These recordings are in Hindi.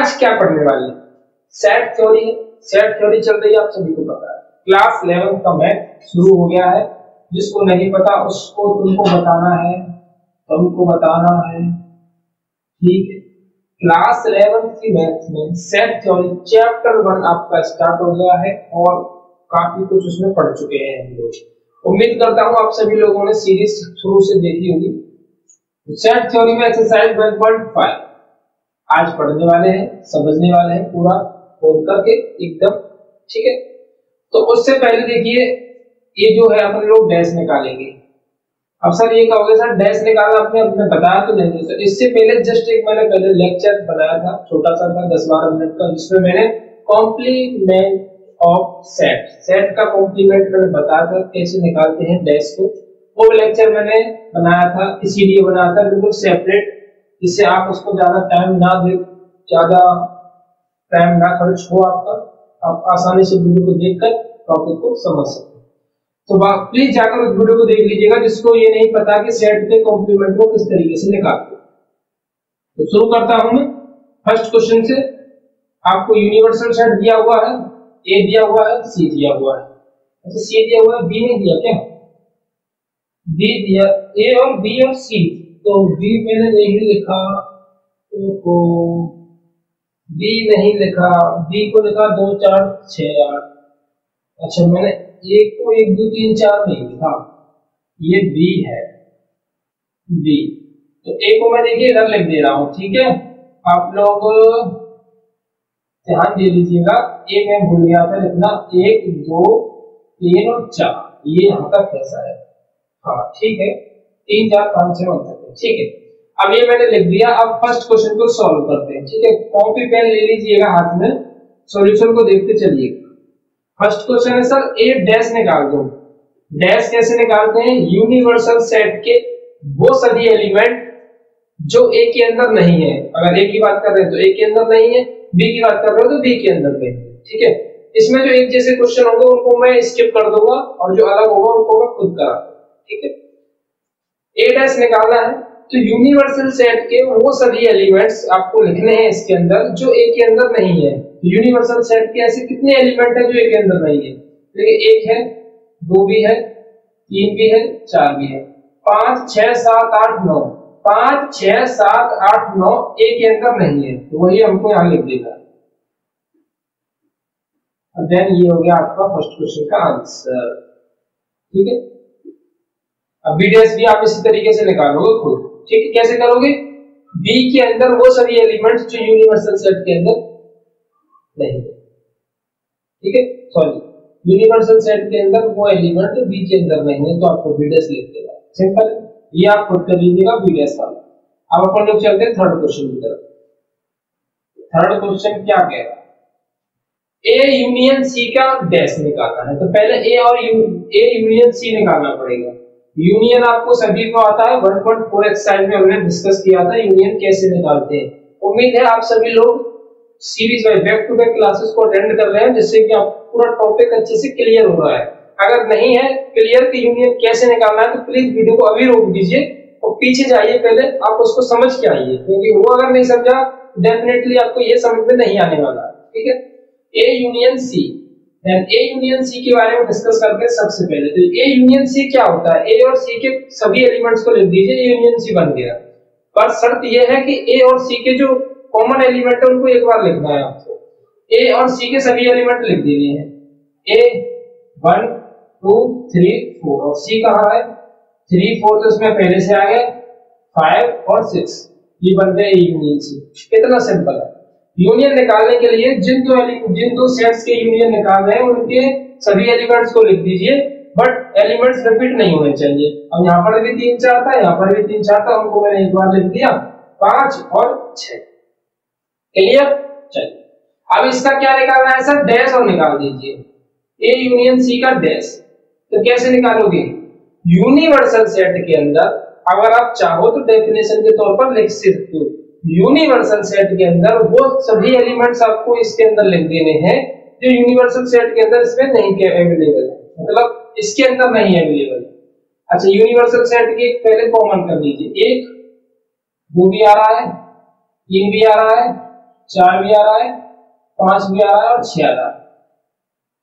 आज क्या पढ़ने वाले हैं? Set theory. सेट थ्योरी चल रही है, आप सभी को पता है। क्लास 11 का मैथ शुरू हो गया है, जिसको नहीं पता उसको तुमको बताना है, ठीक है। क्लास 11 की मैथ में सेट थ्योरी चैप्टर 1 आपका स्टार्ट हो गया है और काफी कुछ उसमें पढ़ चुके हैं हम लोग। उम्मीद करता हूं आप सभी लोगों ने सीरीज शुरू से देखी होगी। सेट थ्योरी में एक्सरसाइज 1.5 आज पढ़ने वाले हैं, समझने वाले हैं पूरा खोल करके एकदम, ठीक है। तो उससे पहले देखिए, ये जो है अपन लोग डैश निकालेंगे। अब सर ये कहोगे सर डैश निकालना आपने बताया तो नहीं सर। इससे पहले जस्ट एक मैंने पहले लेक्चर बनाया था, छोटा सा था 10-12 मिनट का, जिसमें मैंने कॉम्प्लीमेंट ऑफ सेट का कॉम्प्लीमेंट मैंने बताया था कैसे निकालते हैं डैश को। वो लेक्चर मैंने बनाया था, इसीलिए बनाया था बिल्कुल सेपरेट, जिससे आप उसको ज्यादा टाइम ना खर्च हो आपका, आप आसानी से वीडियो को देखकर टॉपिक को समझ सकते हैं। तो प्लीज जाकर उस वीडियो को देख लीजिएगा जिसको ये नहीं पता कि सेट के कॉम्प्लीमेंट को किस तरीके से निकालते हैं। तो शुरू करता हूं मैं फर्स्ट क्वेश्चन से। आपको यूनिवर्सल सेट दिया हुआ है, ए दिया हुआ है, सी दिया हुआ है। अच्छा सी दिया हुआ है, बी नहीं दिया क्या? बी दिया, ए और बी और सी। तो बी मैंने नहीं लिखा, तो बी नहीं लिखा, बी को लिखा 2 4 6 8। अच्छा मैंने एक को 1 2 3 4 नहीं लिखा, ये बी है, बी। तो ए को मैं देखिए इधर लिख दे रहा हूं, ठीक है। आप लोग ध्यान दे लीजिएगा, ए मैं भूल गया था लिखना, 1 2 3 और 4, ये यहां तक कैसा है, हाँ ठीक है, 3 4 5 6 तक है, ठीक है। अब ये मैंने लिख दिया। अब फर्स्ट क्वेश्चन को सॉल्व करते हैं, ठीक है। कॉपी पेन ले लीजिएगा हाथ में, सॉल्यूशन को देखते चलिएगा। फर्स्ट क्वेश्चन है सर ए डैश निकाल दो। डैश कैसे निकालते हैं? यूनिवर्सल सेट के वो सभी एलिमेंट जो ए के अंदर नहीं है। अगर ए की बात कर रहे हैं तो ए के अंदर नहीं है, बी की बात कर रहे हो तो बी के अंदर नहीं है, ठीक है। इसमें जो एक जैसे क्वेश्चन होंगे उनको मैं स्किप कर दूंगा और जो अलग होगा उनको मैं खुद करा दूंगा, ठीक है। ए डैश निकालना है तो यूनिवर्सल सेट के वो सभी एलिमेंट्स आपको लिखने हैं इसके अंदर जो ए के अंदर नहीं है। यूनिवर्सल सेट के ऐसे कितने एलिमेंट है जो ए के अंदर नहीं है? देखिए 1 है, 2 भी है, 3 भी है, 4 भी है, 5 6 7 8 9, 5 6 7 8 9 ए के अंदर नहीं है, तो वही हमको यहां लिख देना है। देन ये हो गया आपका फर्स्ट क्वेश्चन का आंसर, ठीक है। अब बी डैश भी आप इसी तरीके से निकालोगे खुद, ठीक है। कैसे करोगे? बी के अंदर वो सभी एलिमेंट्स जो यूनिवर्सल सेट के अंदर नहीं है, ठीक है। सॉरी, यूनिवर्सल सेट के अंदर वो एलिमेंट बी के अंदर नहीं है, तो आपको बी डैश लिख देना, सिंपल। ये आप खुद कर लीजिएगा बी डैश वाला। अब अपन लोग चलते हैं थर्ड क्वेश्चन की तरफ। थर्ड क्वेश्चन क्या कह रहा है? ए यूनियन सी का डैश निकालना है, तो पहले ए यूनियन सी निकालना पड़ेगा। यूनियन आपको सभी को आता है, 1.4 एक्सरसाइज में हमने डिस्कस किया था यूनियन कैसे निकालते हैं। उम्मीद है आप सभी लोग series wise back to back classes को अटेंड कर रहे हैं, जिससे कि आप पूरा टॉपिक अच्छे से क्लियर हो रहा है। अगर नहीं है क्लियर कि यूनियन कैसे निकालना है, तो प्लीज वीडियो को अभी रोक दीजिए और पीछे जाइए, पहले आप उसको समझ के आइए, क्योंकि वो अगर नहीं समझा डेफिनेटली आपको ये समझ में नहीं आने वाला, ठीक है। A union C, then A union C के बारे में डिस्कस करके सबसे पहले तो ए यूनियन सी क्या होता है? ए और सी के सभी एलिमेंट्स को लिख दीजिए, ए यूनियन सी बन गया। पर शर्त यह है कि ए और सी के जो कॉमन एलिमेंट है उनको एक बार लिखना है आपको। ए और सी के सभी एलिमेंट लिख देने हैं, ए 1 2 3 4, और सी कहां है? 3 4 तो इसमें पहले से आ गए, 5 और 6, ये बन गए ए यूनियन सी। कितना सिंपल है। यूनियन निकालने के लिए जिन दो सेट्स के यूनियन निकाल रहे हैं उनके सभी एलिमेंट्स को लिख दीजिए, बट एलिमेंट्स रिपीट नहीं होने चाहिए। अब यहाँ पर भी 3 4 था, यहाँ पर भी 3 4 था, उनको मैंने एक बार लिख दिया, 5 और 6, क्लियर। चलिए अब इसका क्या निकालना है सर? डैश और निकाल दीजिए ए यूनियन सी का डैश। तो कैसे निकालोगे? यूनिवर्सल सेट के अंदर अगर आप चाहो तो डेफिनेशन के तौर पर लिख सकते हो, यूनिवर्सल सेट के अंदर वो सभी एलिमेंट्स आपको इसके अंदर लिख देने हैं जो यूनिवर्सल सेट के अंदर इसमें नहीं अवेलेबल है, मतलब इसके अंदर नहीं अवेलेबल। अच्छा यूनिवर्सल सेट के पहले कॉमन कर लीजिए, 1 2 भी आ रहा है, 3 भी आ रहा है, 4 भी आ रहा है, 5 भी आ रहा है और 6 आ रहा है।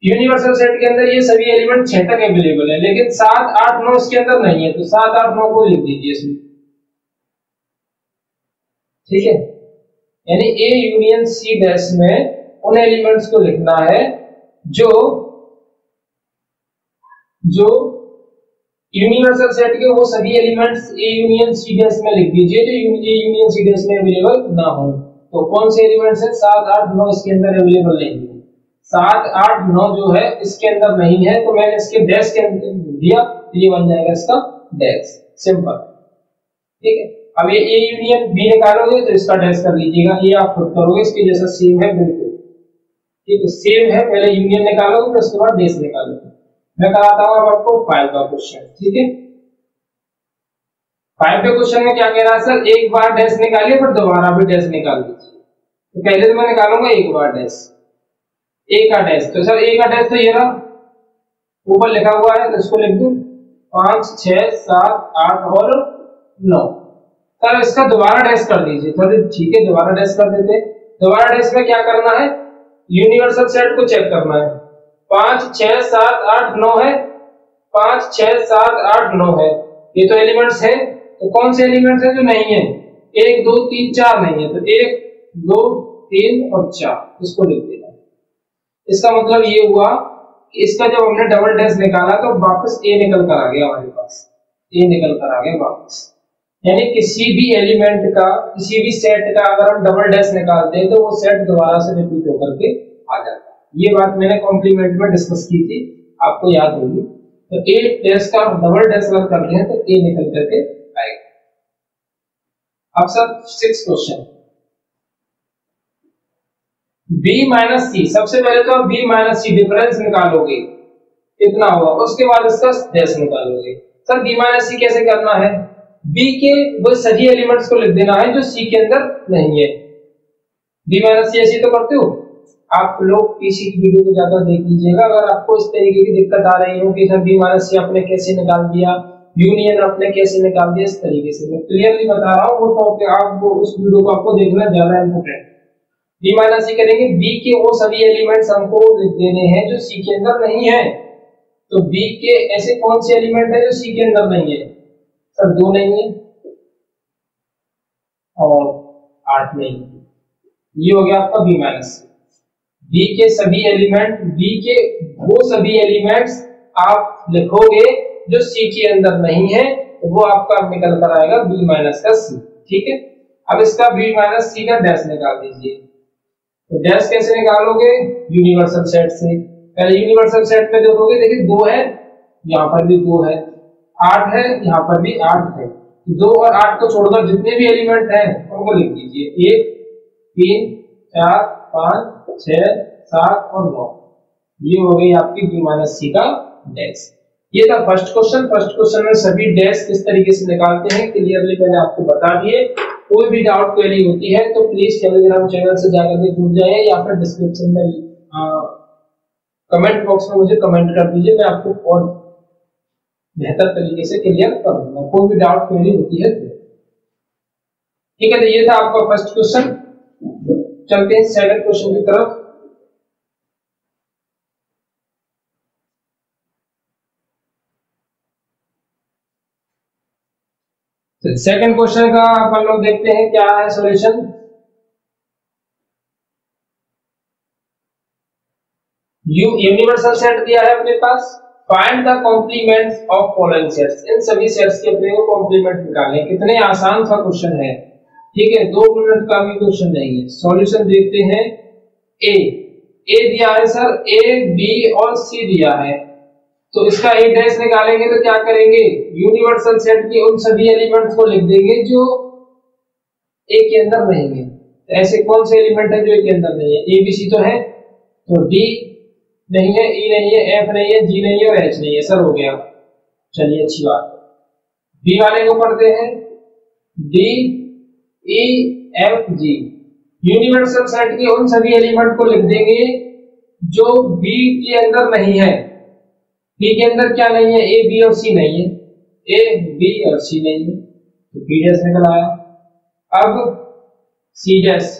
यूनिवर्सल सेट के अंदर ये सभी एलिमेंट 6 तक अवेलेबल है, लेकिन 7, 8, 9 इसके अंदर नहीं है, तो 7, 8, 9 को लिख दीजिए इसमें, ठीक है। यानी ए यूनियन सी डैश में उन एलिमेंट्स को लिखना है जो यूनिवर्सल सेट के वो सभी elements A union C dash में लिख दीजिए जो ए यूनियन सी डैश में अवेलेबल ना हो। तो कौन से एलिमेंट्स है? 7, 8, 9 इसके अंदर अवेलेबल नहीं है। 7, 8, 9 जो है इसके अंदर नहीं है, तो मैंने इसके डैश के अंदर दिया, ये बन जाएगा इसका डैश, सिंपल, ठीक है। अब ये ए यूनियन बी निकालोगे तो इसका डैश कर लीजिएगा, ये आप खुद करोगे, इसके जैसा सेम है बिल्कुल, ठीक है, सेम है। पहले यूनियन निकालोगे फिर उसके बाद डैश निकालोगे। मैं कराता हूं अब आपको 5 का क्वेश्चन, ठीक है। 5 के क्वेश्चन में क्या कह रहा है सर? एक बार डैश निकालिए फिर दोबारा भी डैश निकाल दीजिए। तो पहले तो मैं निकालूंगा एक बार डैश, ए का डैश, तो सर ए का डैश तो ये रहा, ऊपर लिखा हुआ है, तो इसको लिख दूं 5, 6, 7, 8 और 9। सर इसका दोबारा डैश कर दीजिए, तो ठीक है दोबारा डैश कर देते। दोबारा डैश में क्या करना है? यूनिवर्सल सेट को चेक करना है। 5, 6, 7, 8, 9 है, 5, 6, 7, 8, 9 है, ये तो एलिमेंट्स है। तो कौन से एलिमेंट्स है जो नहीं है? 1, 2, 3, 4 नहीं है, तो 1, 2, 3 और 4 इसको लिख देना। इसका मतलब ये हुआ कि इसका जब हमने डबल डैश निकाला तो वापस ए निकल कर आ गया हमारे पास, ए निकल कर आ गया वापस। यानी किसी भी एलिमेंट का, किसी भी सेट का अगर हम डबल डैश निकालते हैं तो वो सेट दोबारा से रिपीट होकर के आ जाता है। ये बात मैंने कॉम्प्लीमेंट में डिस्कस की थी, आपको याद होगी। तो ए डैश का डबल डैश अगर करते हैं तो ए निकल करके आएगा। अब सर 6 क्वेश्चन, b माइनस सी। सबसे पहले तो आप b माइनस सी डिफरेंस निकालोगे, इतना होगा, उसके बाद इसका डैश निकालोगे। सर b माइनस सी कैसे करना है? b के वो सभी एलिमेंट्स को लिख देना है जो c के अंदर नहीं है। b माइनस सी ऐसे तो करते हो आप लोग, किसी की वीडियो को ज्यादा देख लीजिएगा। अगर आपको इस तरीके की दिक्कत आ रही हो कि सर b माइनस सी आपने कैसे निकाल दिया, यूनियन आपने कैसे निकाल दिया, इस तरीके से मैं क्लियरली बता रहा हूँ, वो टॉपिक आप वो उस वीडियो को आपको देखना ज्यादा इंपॉर्टेंट। b माइनस सी करेंगे, b के वो सभी एलिमेंट्स हमको लिख देने हैं जो c के अंदर नहीं है। तो b के ऐसे कौन से एलिमेंट है जो c के अंदर नहीं है? सर 2 नहीं है और 8 नहीं है, ये हो गया आपका b माइनस सी। b के सभी एलिमेंट, b के वो सभी एलिमेंट्स आप लिखोगे जो c के अंदर नहीं है, तो वो आपका निकल कर आएगा b माइनस का c, ठीक है। अब इसका b माइनस सी का डैश निकाल दीजिए। तो डैश कैसे निकालोगे? यूनिवर्सल सेट से। पहले यूनिवर्सल सेट में देखोगे, देखिए 2 है, यहाँ पर भी 2 है, 8 है, यहाँ पर भी 8 है। 2 और 8 को छोड़कर जितने भी एलिमेंट हैं उनको लिख दीजिए, 1, 3, 4, 5, 6, 7 और 9। ये हो गई आपकी b माइनस सी का डैश। ये था फर्स्ट क्वेश्चन। फर्स्ट क्वेश्चन में सभी डैश किस तरीके से निकालते हैं क्लियरली मैंने आपको बता दिए। कोई भी डाउट क्वेरी होती है तो प्लीज टेलीग्राम चैनल से जाकर के जुड़ जाइए या फिर डिस्क्रिप्शन में कमेंट बॉक्स में मुझे कमेंट कर दीजिए, मैं आपको और बेहतर तरीके से क्लियर कर दूंगा कोई भी डाउट क्वेरी होती है तो। ठीक है, तो ये था आपका फर्स्ट क्वेश्चन। चलते हैं सेकंड क्वेश्चन की तरफ। सेकंड क्वेश्चन का अपन लोग देखते हैं क्या है सॉल्यूशन। यूनिवर्सल सेट दिया है अपने पास, find the complements of following sets. इन सभी सेट्स के अपने को कॉम्प्लीमेंट निकालने। कितने आसान सा क्वेश्चन है, ठीक है, 2 मिनट का भी क्वेश्चन नहीं है। सॉल्यूशन देखते हैं। ए दिया है सर, ए बी और सी दिया है, तो इसका ए डैश निकालेंगे तो क्या करेंगे? यूनिवर्सल सेट के उन सभी एलिमेंट्स को लिख देंगे जो ए के अंदर नहीं है। तो ऐसे कौन से एलिमेंट है जो ए के अंदर नहीं है? ए बी सी तो है, तो डी नहीं है, ई नहीं है, एफ नहीं है, जी नहीं है और एच नहीं है। सर हो गया, चलिए अच्छी बात है। बी वाले को पढ़ते हैं, D E F G. Universal set के उन सभी एलिमेंट को लिख देंगे जो बी के अंदर नहीं है। बी के अंदर क्या नहीं है? ए बी और सी नहीं है, ए बी और सी नहीं है, तो बी डैश निकल आया। अब सी डैश,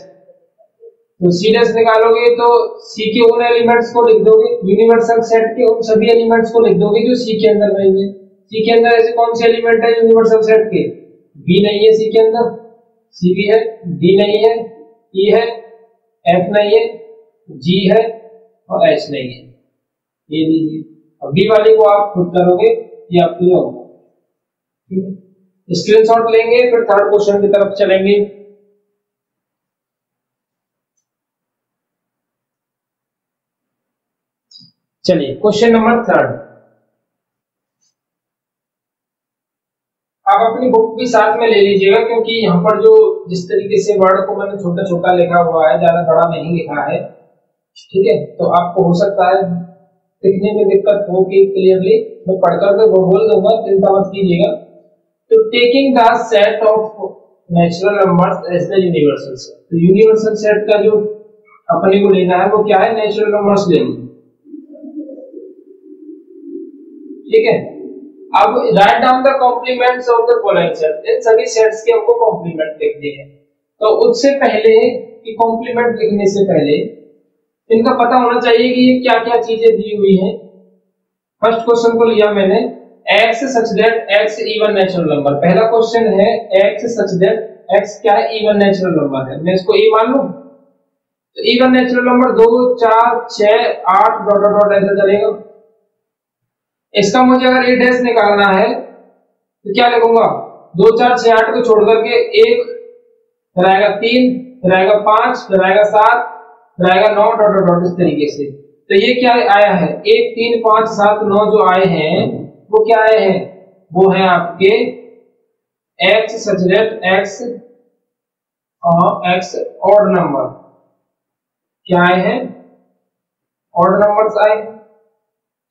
तो सी डैश निकालोगे तो सी के उन एलिमेंट्स को लिख दोगे, यूनिवर्सल सेट के उन सभी एलिमेंट्स को लिख दोगे जो सी के अंदर नहीं है। सी के अंदर ऐसे कौन से एलिमेंट है यूनिवर्सल सेट के? बी नहीं है सी के अंदर, सी भी है, डी नहीं है, ई है, एफ नहीं है, जी है और एच नहीं है। ये लीजिए, अब बी वाले को आप खुद करोगे, ये आपके लिए होगा। ठीक है, स्क्रीनशॉट लेंगे फिर थर्ड क्वेश्चन की तरफ चलेंगे। चलिए क्वेश्चन नंबर थर्ड। आप अपनी बुक भी साथ में ले लीजिएगा, क्योंकि यहाँ पर जो जिस तरीके से वर्ड को मैंने छोटा छोटा लिखा हुआ है, ज्यादा बड़ा नहीं लिखा है। ठीक है, तो आपको हो सकता है लिखने में दिक्कत हो कि क्लियरली मैं पढ़कर के वो बोल दूंगा, चिंता मत कीजिएगा। तो taking the set of natural numbers as the universal set, तो यूनिवर्सल सेट का जो अपने को लेना है वो क्या है? नेचुरल नंबर्स लेंगे। ठीक है, अब write down the complements of the following set, इन सभी सेट्स के हमको कॉम्प्लीमेंट लिखने हैं। तो उससे पहले कि कॉम्प्लीमेंट लिखने से पहले इनका पता होना चाहिए कि ये क्या क्या चीजें दी हुई हैं। फर्स्ट क्वेश्चन को लिया मैंने, x such that x even natural number. पहला क्वेश्चन है x सच दैट x क्या है? इवन नेचुरल नंबर है। मैं इसको a मान लूं तो even natural number 2 4 6 8 dot dot ऐसा चलेगा। इसका मुझे अगर ए डैश निकालना है तो क्या लिखूंगा? 2 4 6 8 को छोड़ करके 1 फिर आएगा 3 फिर आएगा 5 फिर आएगा 7 फिर आएगा 9 डॉट डॉट इस तरीके से। तो ये क्या आया है? 1 3 5 7 9 जो आए हैं वो क्या आए हैं? वो है आपके x सच दैट x और x ऑड नंबर। क्या आए हैं? ऑड नंबर्स आए।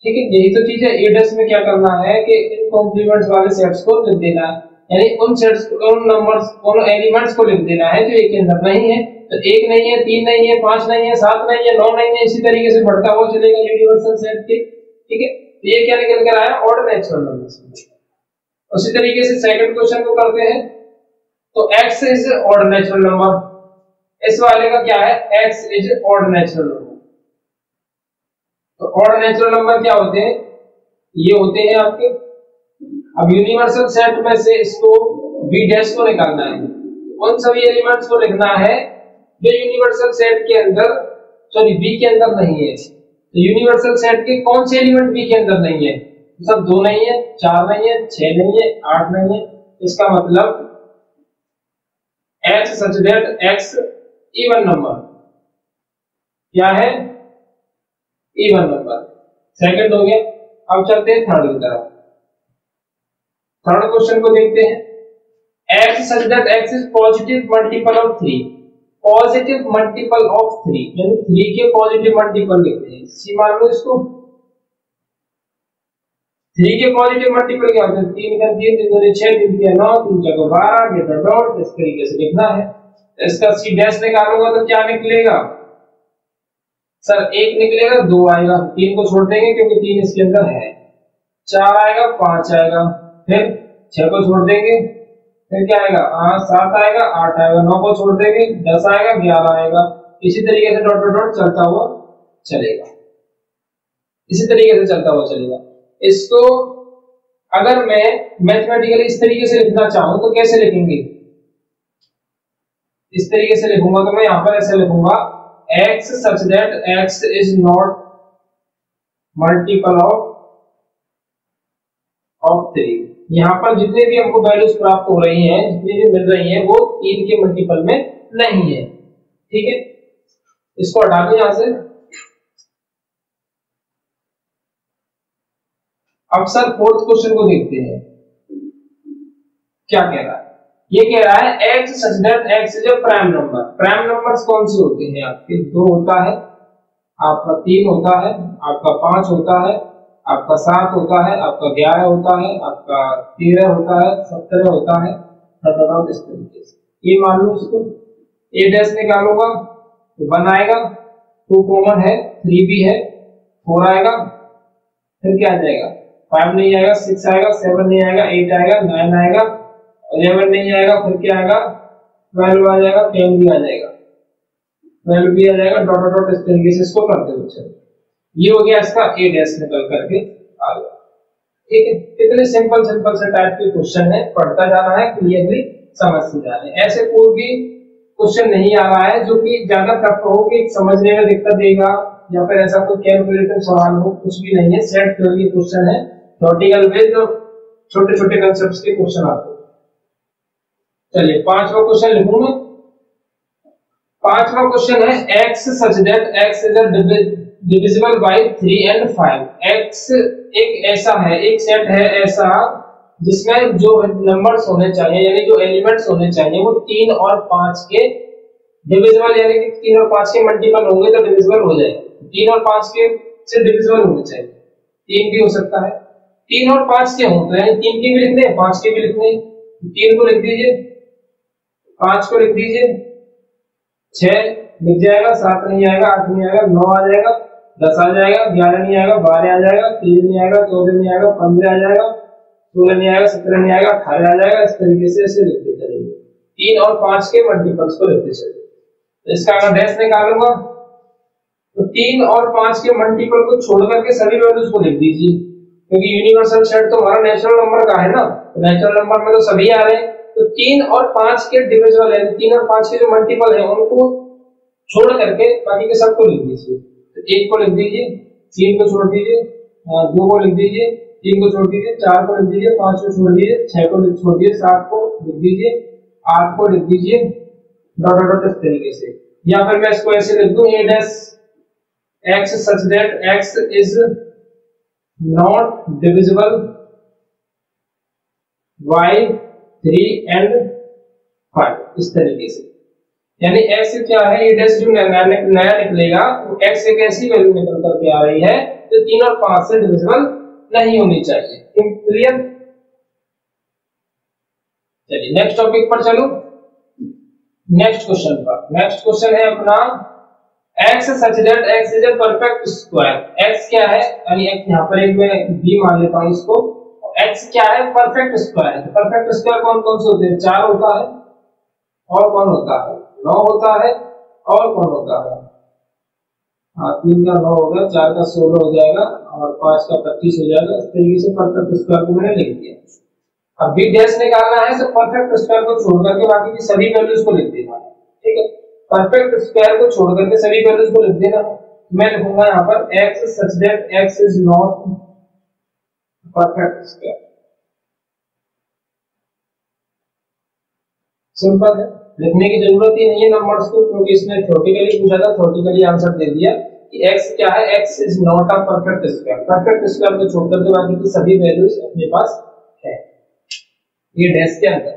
ठीक है, यही तो चीज है। ए डैश में क्या करना है कि इन कॉम्प्लीमेंट्स वाले सेट्स को लिख देना है, यानी उन सेट्स उन नंबर्स उन एलिमेंट्स को लिख देना है जो एक के अंदर नहीं है। तो 1 नहीं है, 3 नहीं है, 5 नहीं है, 7 नहीं है, 9 नहीं है, इसी तरीके से बढ़ता हुआ चलेगा यूनिवर्सल सेट के। ठीक है, तो ये क्या निकल कर आया? Odd natural numbers. उसी तरीके से सेकंड क्वेश्चन को करते हैं। तो x is odd natural number, इस वाले का क्या है? x is odd natural number. तो ऑड नेचुरल नंबर क्या होते हैं? ये होते हैं आपके। अब यूनिवर्सल सेट में से इसको b डैश को निकालना है, उन सभी एलिमेंट्स को लिखना है जो यूनिवर्सल सेट के अंदर सॉरी b के अंदर नहीं है। तो यूनिवर्सल सेट के कौन से एलिमेंट b के अंदर नहीं है? सब 2 नहीं है, 4 नहीं है, 6 नहीं है, 8 नहीं है। इसका मतलब x such that x even number क्या है? Even number. सेकंड हो गया। अब चलते हैं थर्ड की तरफ। थर्ड क्वेश्चन को देखते हैं। x such that x is positive multiple of 3, positive multiple of 3 यानी 3 के पॉजिटिव मल्टीपल लिखते हैं। सी मान लो इसको। 3 के पॉजिटिव मल्टीपल क्या होते हैं? 3 का 3 3 दूनी 6 3 3 9 3 4 12 गेटर डॉट इस तरीके से लिखना है। इसका सी डैश निकालूंगा तो क्या निकलेगा? सर 1 निकलेगा, 2 आएगा, 3 को छोड़ देंगे क्योंकि 3 इसके अंदर है, 4 आएगा, 5 आएगा, फिर 6 को छोड़ देंगे, फिर क्या आएगा? 7 आएगा, 8 आएगा, 9 को छोड़ देंगे, 10 आएगा, 11 आएगा। इसी तरीके से डॉट डॉट डॉट चलता हुआ चलेगा। इसी तरीके से चलता हुआ चलेगा। इसको अगर मैं मैथमेटिकली इस तरीके से लिखना चाहूं तो कैसे लिखेंगे? इस तरीके से लिखूंगा तो मैं यहां पर ऐसे लिखूंगा x such that x is not multiple of 3। यहाँ पर जितने भी हमको वैल्यूज प्राप्त हो रही हैं, जितनी भी मिल रही हैं, वो 3 के मल्टीपल में नहीं है। ठीक है, इसको हटा दें यहां से। अब सर फोर्थ क्वेश्चन को देखते हैं क्या कह रहा है। ये कह रहा है x such that x is a prime number। Prime numbers कौन से होते हैं आपके? 2 होता है, आपका 3 होता है, आपका 5 होता है, आपका 7 होता है, आपका 11 होता है, आपका 13 होता है, 17 होता है, इस तरीके से। ये मान लो इसको a डैश निकालूंगा तो 1 आएगा, 2 कॉमन है, 3 भी है, 4 आएगा, फिर क्या आ जाएगा? 5 नहीं आएगा, 6 आएगा, 7 नहीं आएगा, 8 आएगा, 9 आएगा, 11 नहीं आएगा, फिर क्या आएगा? 12 आ जाएगा, 10 भी आ जाएगा। 12 भी आ जाएगा, डॉट डॉट डॉट, इस तरीके से इसको करते हुए चलो। ये हो गया इसका ए डैश निकल करके आ गया। ठीक है, इतने सिंपल सिंपल से टाइप के क्वेश्चन है, पढ़ता जाना है, क्लियरली समझते जाना है। ऐसे कोई भी क्वेश्चन नहीं आ रहा है जो कि ज्यादा टफ हो कि समझने में दिक्कत देगा, या फिर ऐसा कोई कैलकुलेटिव सवाल हो, कुछ भी नहीं है। सेट थ्योरी क्वेश्चन है, लॉजिकल बेस्ड और छोटे छोटे कंसेप्ट्स के क्वेश्चन आते हैं। चलिए पांचवा क्वेश्चन लिखूं मैं। पांचवा क्वेश्चन है x such that x is divisible by 3 and 5। x एक ऐसा है, एक सेट है ऐसा जिसमें जो नंबर्स होने चाहिए यानी जो एलिमेंट्स होने चाहिए वो 3 और 5 के डिविजिबल, यानी कि 3 और 5 के मल्टीपल होंगे तो डिविजिबल हो जाएगा। 3 और 5 के से डिविजिबल होने चाहिए, 3 भी हो सकता है, 3 और 5 के हों तो यानी 3 के भी लिखने हैं, 5 के भी लिखने हैं। 3 को लिख दीजिए, 5 को लिख दीजिए, 6 लिख जाएगा, 7 नहीं आएगा, 8 नहीं आएगा, 9 आ जाएगा, 10 आ जाएगा, 11 नहीं आएगा, 12 आ जाएगा, 13 नहीं आएगा, 14 नहीं आएगा, 15 आ जाएगा, 16 नहीं आएगा, 17 नहीं आएगा, 18 आ जाएगा। इस तरीके से ऐसे लिखते चलेंगे, 3 और 5 के मल्टीपल्स को लिखते चलेंगे। तो इसका अगर डैश निकालूंगा तो 3 और 5 के मल्टीपल को छोड़ करके सभी वैल्यूज को लिख दीजिए, क्योंकि यूनिवर्सल सेट तो हमारा नेचुरल नंबर का है ना, तो नेचुरल नंबर में तो सभी आ रहे हैं। तो 3 और 5 के डिविजिबल है, 3 और 5 के जो मल्टीपल है उनको छोड़ करके बाकी के सबको लिख दीजिए। तो 1 को लिख दीजिए, 3 को छोड़ दीजिए, 2 को लिख दीजिए, 3 को छोड़ दीजिए, 4 को लिख दीजिए, 5 को छोड़ दीजिए, 6 को छोड़ दीजिए, 7 को लिख दीजिए, 8 को लिख दीजिए, डॉट डॉट डॉट, इस तरीके से। या फिर मैं इसको ऐसे लिख दूं, a dash x such that x is not divisible by 3 and 5, इस तरीके से। यानी x क्या है, a dash जो नया निकलेगा वो x एक ऐसी वैल्यू निकल करके आ रही है जो 3 और 5 से डिविजिबल नहीं होनी चाहिए। क्लियर? चलिए नेक्स्ट टॉपिक पर चलो, नेक्स्ट क्वेश्चन पर। नेक्स्ट क्वेश्चन है अपना x such that x is a perfect square। x क्या है, यानी x यहाँ पर एक मैं b मान लेता हूँ इसको। x क्या है, परफेक्ट स्क्वायर है। परफेक्ट स्क्वायर कौन कौन से होते हैं, 4 होता है, और कौन होता है, 9 होता है, और कौन होता है, हाँ 3 का 9 हो गया, 4 का 16 हो जाएगा, और 5 का 25 हो जाएगा। इस तरीके से परफेक्ट स्क्वायर को मैंने लिख दिया। अब b डैश निकालना है, तो परफेक्ट स्क्वायर को छोड़ करके बाकी की सभी वैल्यूज को लिख देना है। ठीक है, परफेक्ट स्क्वायर को छोड़ करके सभी वैल्यूज को लिख देना। मैं लिखूंगा यहाँ पर x such that x is not perfect square. Simple है, लिखने की जरूरत ही नहीं है नंबर्स को, क्योंकि इसने थ्योरेटिकली पूछा था, थ्योरेटिकली आंसर दे दिया कि x क्या है, x is not a perfect square। Perfect square को छोड़ करके बाकी की सभी वैल्यूज अपने पास है ये डैश के अंदर।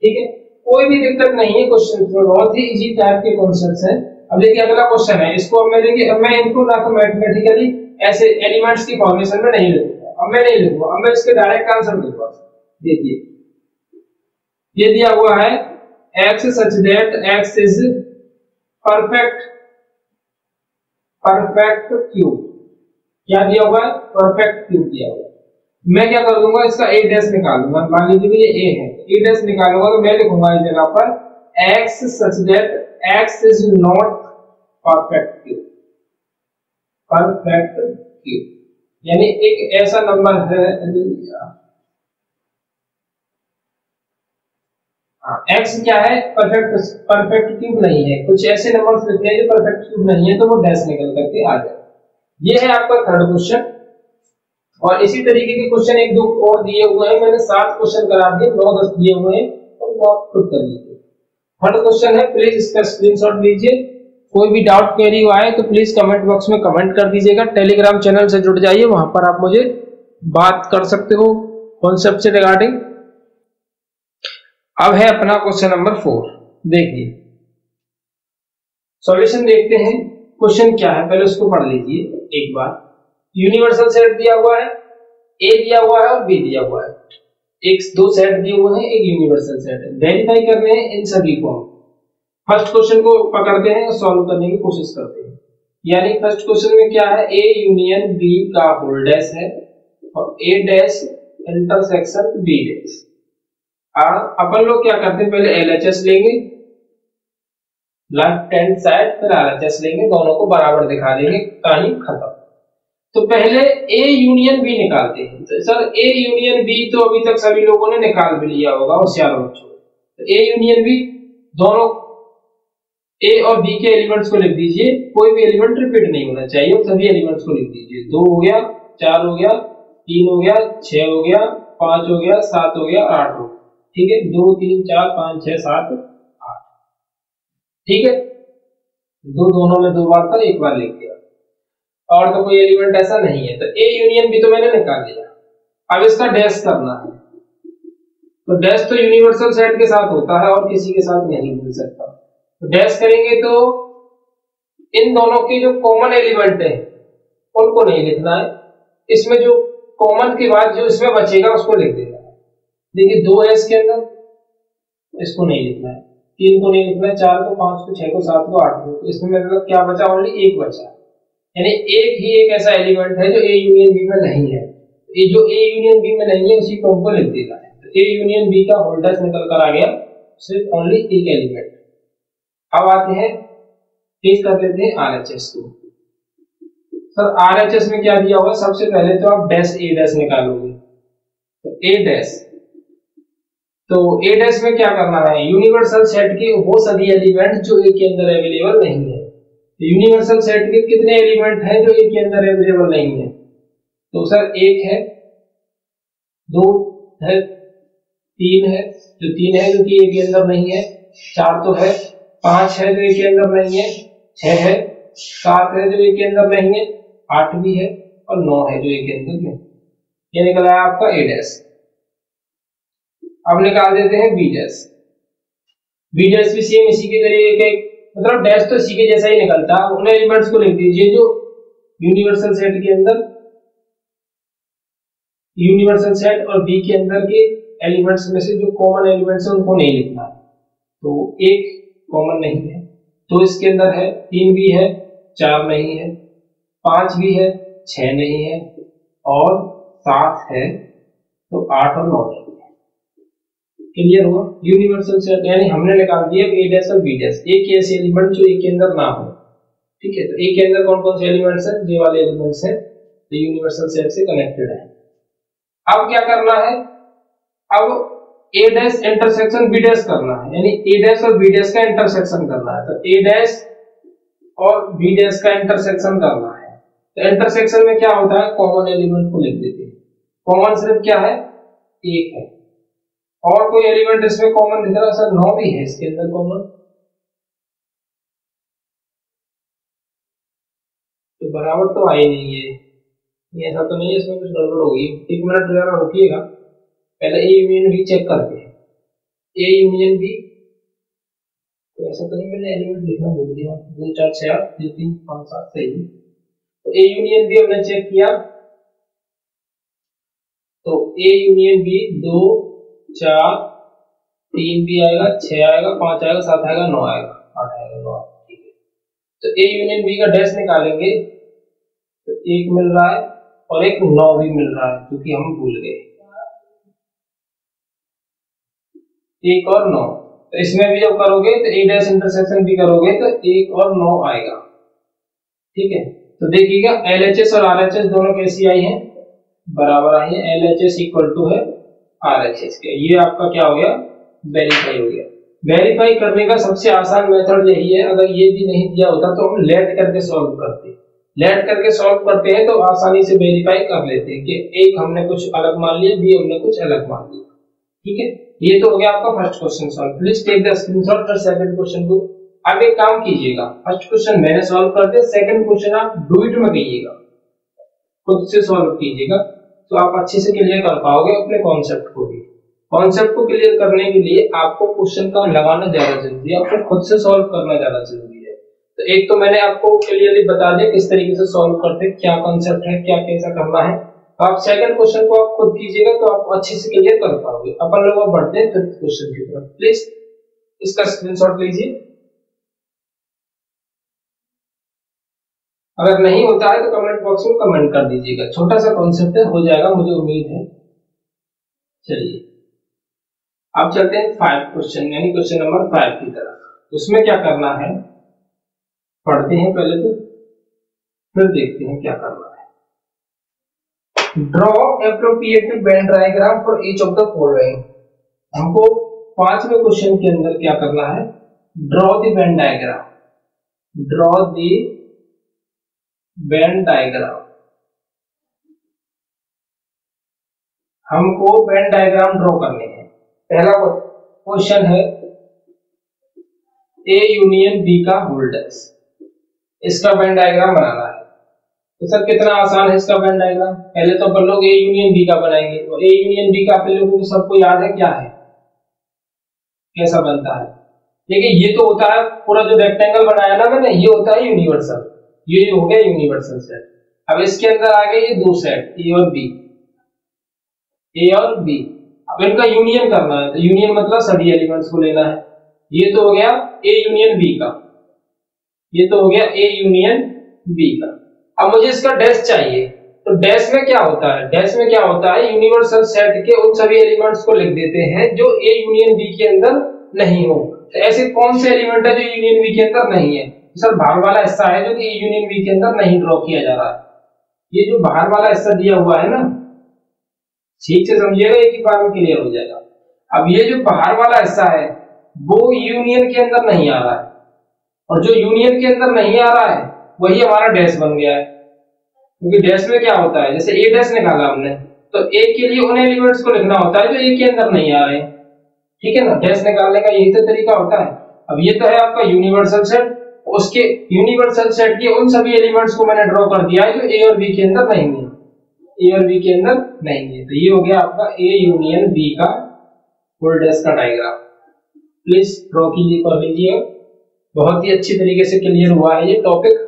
ठीक है, कोई भी दिक्कत नहीं है, क्वेश्चन बहुत ही इजी टाइप के कॉन्सेप्ट्स हैं। अब देखिए अगला क्वेश्चन है, इसको अब मैं देखिए, अब मैं इनको ना तो मैथमेटिकली ऐसे एलिमेंट्स की फॉर्मेशन में नहीं लिखूंगा, अब मैं नहीं लिखूंगा, अब मैं इसके डायरेक्ट आंसर दूंगा। देखिए ये दिया हुआ है x such that x is perfect cube. क्या दिया हुआ है, परफेक्ट क्यूब दिया हुआ है। मैं क्या कर दूंगा, इसका a डैश निकाल दूंगा। मान लीजिए कि ये a है, a डैश निकालूंगा तो मैं लिखूंगा इस जगह पर x such that x is not perfect cube. Perfect cube यानी एक ऐसा नंबर है, x क्या है, परफेक्ट क्यूब नहीं है। कुछ ऐसे नंबर्स लिखते हैं जो परफेक्ट क्यूब नहीं है, तो वो डैश निकल करके आ जाए। ये है आपका थर्ड क्वेश्चन। और इसी तरीके के क्वेश्चन एक दो और दिए हुए हैं, मैंने 7 क्वेश्चन करा दिए, 9-10 दिए हुए हैं, तो आप खुद कर लीजिए। थर्ड क्वेश्चन है, प्लीज इसका स्क्रीनशॉट लीजिए। कोई भी डाउट क्वेरी आए तो प्लीज कमेंट बॉक्स में कमेंट कर दीजिएगा। टेलीग्राम चैनल से जुड़ जाइए, वहां पर आप मुझे बात कर सकते हो कॉन्सेप्ट से रिगार्डिंग। अब है अपना क्वेश्चन नंबर 4। देखिए सॉल्यूशन देखते हैं, क्वेश्चन क्या है पहले उसको पढ़ लीजिए एक बार। यूनिवर्सल सेट दिया हुआ है, ए दिया हुआ है और बी दिया हुआ है। एक दो सेट दिए हुए हैं, एक यूनिवर्सल सेट है। वेरीफाई करने हैं इन सभी को। फर्स्ट क्वेश्चन को पकड़ते हैं और सॉल्व करने की कोशिश करते हैं। यानी फर्स्ट क्वेश्चन में क्या है, ए यूनियन बी का होल डैश है और A dash intersection B dash. अपन लोग क्या करते हैं, पहले एलएचएस लेंगे, लेफ्ट हैंड साइड फिर RHS लेंगे, दोनों को बराबर दिखा देंगे, कहानी खत्म। तो पहले A यूनियन B निकालते हैं। तो सर A यूनियन B तो अभी तक सभी लोगों ने निकाल भी लिया होगा, होशियार बच्चों। तो A यूनियन B, दोनों A और B के एलिमेंट्स को लिख दीजिए, कोई भी एलिमेंट रिपीट नहीं होना चाहिए, सभी एलिमेंट्स को लिख दीजिए। 2 हो गया, 4 हो गया, 3 हो गया, 6 हो गया, 5 हो गया, 7 हो गया, 8 हो गया। ठीक है, 2 3 4 5 6 7 8। ठीक है, दोनों में 2 बार था, एक बार लिख दिया, और तो कोई एलिमेंट ऐसा नहीं है। तो A यूनियन B तो मैंने निकाल लिया। अब इसका डैश करना है। तो डैश तो यूनिवर्सल सेट के साथ होता है और किसी के साथ नहीं मिल सकता। तो डैश करेंगे तो इन दोनों के जो कॉमन एलिमेंट है उनको नहीं लिखना है, इसमें जो कॉमन के बाद जो इसमें बचेगा उसको लिख देना है। देखिए 2 है इसके अंदर, इसको नहीं लिखना है, 3 को नहीं लिखना है, 4 को, 5 को, 6 को, 7 को, 8 को। तो इसमें मतलब क्या बचा, ओनली एक बचा, यानी एक ही एक ऐसा एलिमेंट है जो A यूनियन B में नहीं है। ये जो A यूनियन B में नहीं है उसी को हमको लिख देना है। तो A यूनियन B का होल डैश निकल कर आ गया, सिर्फ ओनली एक एलिमेंट। अब आते हैं, टेस्ट कर लेते हैं RHS को। सर RHS में क्या दिया हुआ है, सबसे पहले तो आप डैश A डैश निकालोगे। तो A डैश, तो A डैश में क्या करना है, यूनिवर्सल सेट के वो सभी एलिमेंट जो A के अंदर अवेलेबल नहीं है। तो यूनिवर्सल सेट के कितने एलिमेंट हैं जो A के अंदर अवेलेबल नहीं है, तो सर 1 है, 2 है, 3 है, जो 3 है जो कि A के अंदर नहीं है, 4 तो है, 5 है जो A के अंदर नहीं है, 6 है, 7 है जो A के अंदर नहीं है, 8 भी है, और 9 है जो A के अंदर नहीं। ये निकला है आपका A डैश। अब निकाल देते हैं B डैश। B डैश भी सेम इसी के तरीके के, मतलब डैश तो इसी के जैसा ही निकलता है। उन एलिमेंट्स को लिख दीजिए जो यूनिवर्सल सेट के अंदर, यूनिवर्सल सेट और B के अंदर के एलिमेंट्स में से जो कॉमन एलिमेंट्स है उनको नहीं लिखना है। तो 1 कॉमन नहीं है, 2 इसके अंदर है, 3 भी है, 4 नहीं है, 5 भी है, 6 नहीं है, और 7 है, तो 8 और 9 नहीं है। क्लियर हुआ? यूनिवर्सल सेट यानी हमने निकाल दिया A डैश और B डैश, एक ऐसे एलिमेंट जो A के अंदर ना हो। ठीक है, तो A के अंदर कौन कौन से एलिमेंट्स हैं, ये वाले एलिमेंट्स हैं, तो यूनिवर्सल सेट से कनेक्टेड है। अब क्या करना है, अब A dash intersection B dash करना है, यानी A डैश और B डैश का इंटरसेक्शन करना है। तो A डैश और B डैश का इंटरसेक्शन करना है। तो इंटरसेक्शन में क्या होता है, कॉमन एलिमेंट को लिख देते हैं। कॉमन सिर्फ क्या है, 1 है, और कोई एलिमेंट इसमें कॉमन दिख रहा है, सर 9 भी है इसके अंदर कॉमन, तो बराबर तो आई नहीं है, ऐसा तो नहीं है, इसमें कुछ गड़बड़ होगी। 1 मिनट जरा रुकिएगा, पहले A यूनियन B चेक करते हैं। A यूनियन B, तो ऐसा तो नहीं मैंने एलिमेंट लिखना भूल गया, 2 4 6 8 2 3 5 7 सही। तो A यूनियन B हमने चेक किया, तो A यूनियन B 2 4 3 भी आएगा, 6 आएगा, 5 आएगा, 7 आएगा, 9 आएगा, 8 आएगा, 9। ठीक है, तो A यूनियन B का डैश निकालेंगे, तो 1 मिल रहा है और एक 9 भी मिल रहा है, क्योंकि हम भूल गए 1 और 9। तो इसमें भी जब करोगे तो A डैश इंटरसेक्शन भी करोगे तो 1 और 9 आएगा। ठीक है, तो देखिएगा LHS और RHS दोनों कैसी आई हैं, बराबर आई है। LHS इक्वल टू है RHS के, ये आपका क्या हो गया, वेरीफाई हो गया। वेरीफाई करने का सबसे आसान मेथड यही है, अगर ये भी नहीं दिया होता तो हम लेट करके सॉल्व करते। लेट करके सॉल्व करते हैं तो आसानी से वेरीफाई कर लेते हैं कि एक हमने कुछ अलग मान लिया, बी हमने कुछ अलग मान लिया। ठीक है, ये तो हो गया आपका first question solve. Please take the screenshot for second question को। अब एक काम कीजिएगा, फर्स्ट क्वेश्चन मैंने सॉल्व कर दिया, सेकंड क्वेश्चन आप डू इट में कीजिएगा, खुद से सॉल्व कीजिएगा, तो आप अच्छे से क्लियर कर पाओगे अपने कॉन्सेप्ट को भी। कॉन्सेप्ट को क्लियर करने के लिए आपको क्वेश्चन का लगाना ज्यादा जरूरी है, आपको खुद से सॉल्व करना ज्यादा जरूरी है। तो एक तो मैंने आपको क्लियरली बता दिया किस तरीके से सॉल्व करते, क्या कॉन्सेप्ट है, क्या कैसा करना है। आप सेकंड क्वेश्चन को आप खुद कीजिएगा तो आप अच्छे से क्लियर कर पाओगे। अपन लोग अब बढ़ते हैं फिफ्थ क्वेश्चन की तरफ। प्लीज इसका स्क्रीनशॉट लीजिए, अगर नहीं होता है तो कमेंट बॉक्स में कमेंट कर दीजिएगा। छोटा सा कॉन्सेप्ट है, हो जाएगा मुझे उम्मीद है। चलिए अब चलते हैं 5 क्वेश्चन यानी क्वेश्चन नंबर 5 की तरफ। उसमें क्या करना है पढ़ते हैं पहले तो, फिर देखते हैं क्या करना है। Draw appropriate Venn diagram for each of the following. हमको 5वें क्वेश्चन के अंदर क्या करना है, draw the Venn diagram, draw the Venn diagram. हमको वेन डायग्राम ड्रॉ करने हैं। पहला क्वेश्चन है ए यूनियन बी का होल्डर्स, इसका वेन डायग्राम बनाना है। तो सर कितना आसान है इसका वेन डायग्राम। पहले तो अपन लोग ए यूनियन बी का बनाएंगे। तो ए यूनियन बी का आप लोगों को सबको याद है क्या है, कैसा बनता है। देखिए ये तो होता है पूरा जो रेक्टेंगल बनाया ना मैंने, ये होता है यूनिवर्सल, ये हो गया यूनिवर्सल सेट। अब इसके अंदर आ गए ये दो सेट ए और बी, ए और बी। अब इनका यूनियन करना है, तो यूनियन मतलब सभी एलिमेंट्स को लेना है। ये तो हो गया ए यूनियन बी का, ये तो हो गया ए यूनियन बी का। अब मुझे इसका डैश चाहिए, तो डैश में क्या होता है, डैश में क्या होता है, यूनिवर्सल सेट के उन सभी एलिमेंट्स को लिख देते हैं जो ए यूनियन बी के अंदर नहीं हो। तो ऐसे कौन से एलिमेंट है जो यूनियन बी के अंदर नहीं है, सर बाहर वाला हिस्सा है जो कि यूनियन बी के अंदर नहीं ड्रॉ किया जा रहा है। ये जो बाहर वाला हिस्सा दिया हुआ है ना, ठीक से समझिएगा, एक ही बार में क्लियर हो जाएगा। अब ये जो बाहर वाला हिस्सा है वो यूनियन के अंदर नहीं आ रहा है, और जो यूनियन के अंदर नहीं आ रहा है वही हमारा डैश बन गया है। क्योंकि डैश में क्या होता है, जैसे ए डैश निकाला हमने, तो ए के लिए उन एलिमेंट्स को लिखना होता है जो ए के अंदर नहीं आ रहे हैं, ठीक है ना। डैश निकालने का यही तो तरीका होता है। अब ये तो है आपका यूनिवर्सल सेट, उसके यूनिवर्सल सेट के उन सभी एलिमेंट्स को मैंने ड्रॉ कर दिया है जो ए और बी के अंदर नहीं है, ए और बी के अंदर नहीं है। तो ये हो गया आपका ए यूनियन बी का फुल डैश का डायग्राम। प्लीज ड्रॉ कीजिए, कर लीजिए। बहुत ही अच्छी तरीके से क्लियर हुआ है ये टॉपिक।